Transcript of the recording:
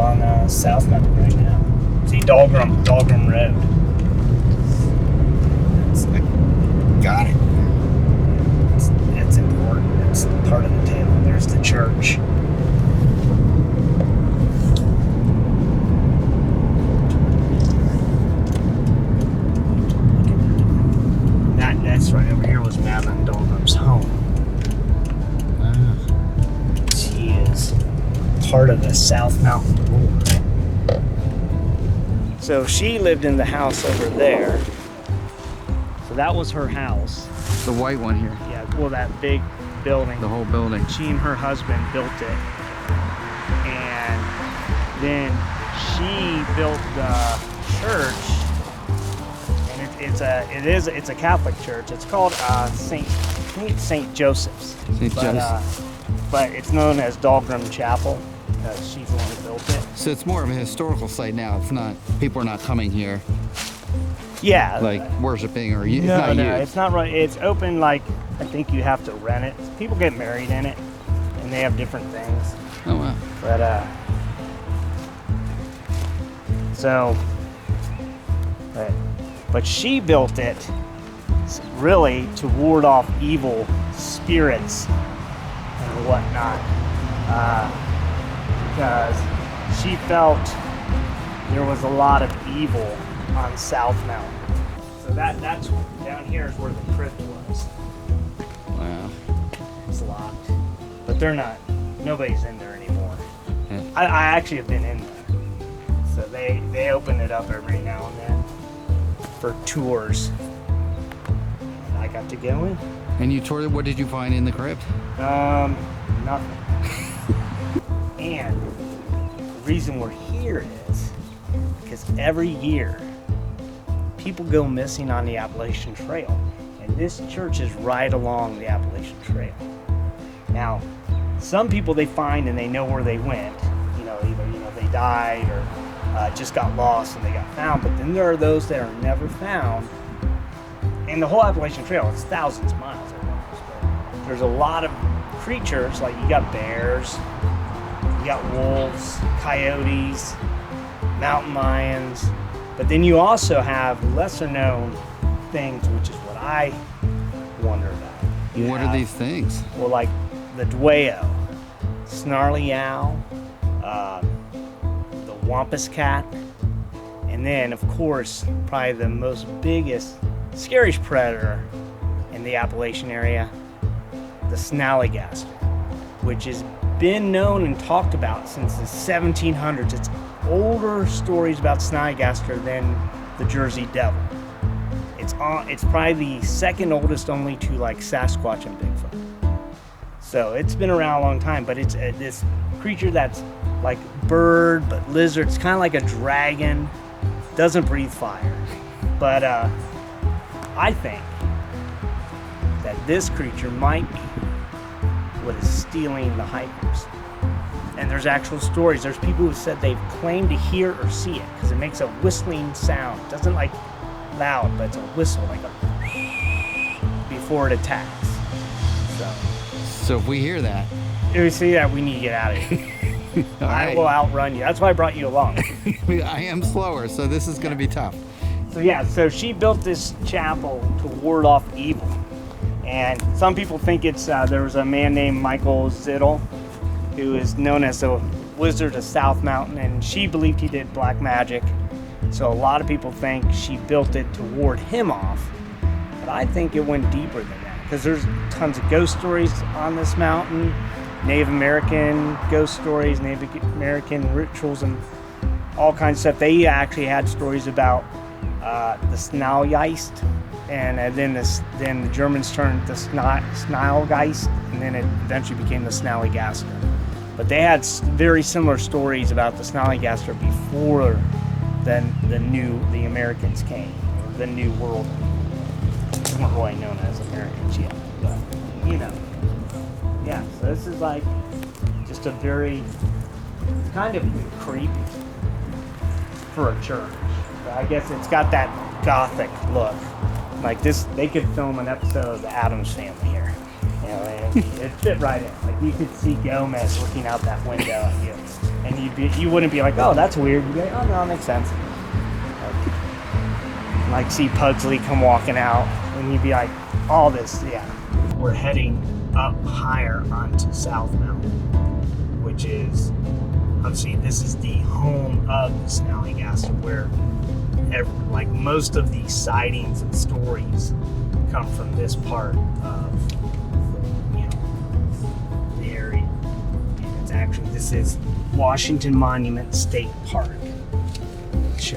on South Mountain right now. See Dahlgren Road. Got it. It's important. It's part of the tale. There's the church. That's right over here was Madeleine Dahlgren's home. She is part of the South Mountain Lore. So she lived in the house over there. So that was her house. The white one here. Yeah, well, that big building. The whole building. She and her husband built it. And then she built the church. It's a Catholic church. It's called St. Joseph's. St. Joseph's. But it's known as Dahlgren Chapel because she's the one who built it. So it's more of a historical site now. It's not, people are not coming here. Yeah. Like worshiping or it's no, not no, used. it's not right. It's open. Like I think you have to rent it. People get married in it, and they have different things. Oh wow. But she built it really to ward off evil spirits and whatnot, because she felt there was a lot of evil on South Mountain. So that's down here is where the crypt was. Wow. It's locked, but nobody's in there anymore. Yeah. I actually have been in there. So they open it up every now and then for tours. And I got to go in. And you toured it, what did you find in the crypt? Nothing. And the reason we're here is because every year people go missing on the Appalachian Trail. And this church is right along the Appalachian Trail. Now, some people they find and they know where they went. Either they died or just got lost and they got found. But then there are those that are never found. And the whole Appalachian Trail, it's thousands of miles. There's a lot of creatures, like you got bears, you got wolves, coyotes, mountain lions. But then you also have lesser known things, which is what I wonder about. What are these things? Well, like the Dwayyo, snarly owl, the wampus cat, and then of course probably the most biggest, scariest predator in the Appalachian area, the Snallygaster, which has been known and talked about since the 1700s. It's older stories about Snallygaster than the Jersey Devil. It's probably the second oldest, only to like Sasquatch and Bigfoot. So it's been around a long time, but it's this creature that's like bird but lizard. It's kind of like a dragon. Doesn't breathe fire. But I think that this creature might be what is stealing the hikers. And there's actual stories. There's people who said they've claimed to hear or see it because it makes a whistling sound. It doesn't like loud, but it's a whistle, like a before it attacks. So if we hear that, if we see that, we need to get out of here. I will outrun you. That's why I brought you along. I am slower, so this is going to be tough. So she built this chapel to ward off evil. And some people think it's, there was a man named Michael Zittel, who is known as the Wizard of South Mountain, and she believed he did black magic. So a lot of people think she built it to ward him off. But I think it went deeper than that, because there's tons of ghost stories on this mountain, Native American ghost stories, Native American rituals, and all kinds of stuff. They actually had stories about the Snallygeist, and then the Germans turned the Snallygeist, and then it eventually became the Snallygaster. But they had very similar stories about the Snallygaster before the Americans came, or the New World. They weren't really known as Americans yet, but yeah. So this is like just a very kind of creepy for a church. But I guess it's got that gothic look. Like this, they could film an episode of the Addams Family here. And it fit right in. Like you could see Gomez looking out that window at you. and you wouldn't be like, oh, that's weird. You'd be like, oh no, it makes sense. Like see Pugsley come walking out, and you'd be like, all this, yeah. We're heading up higher onto South Mountain, which is, obviously, this is the home of the Snallygaster, where like most of the sightings and stories come from this part of, the area. And it's actually, this is Washington Monument State Park, which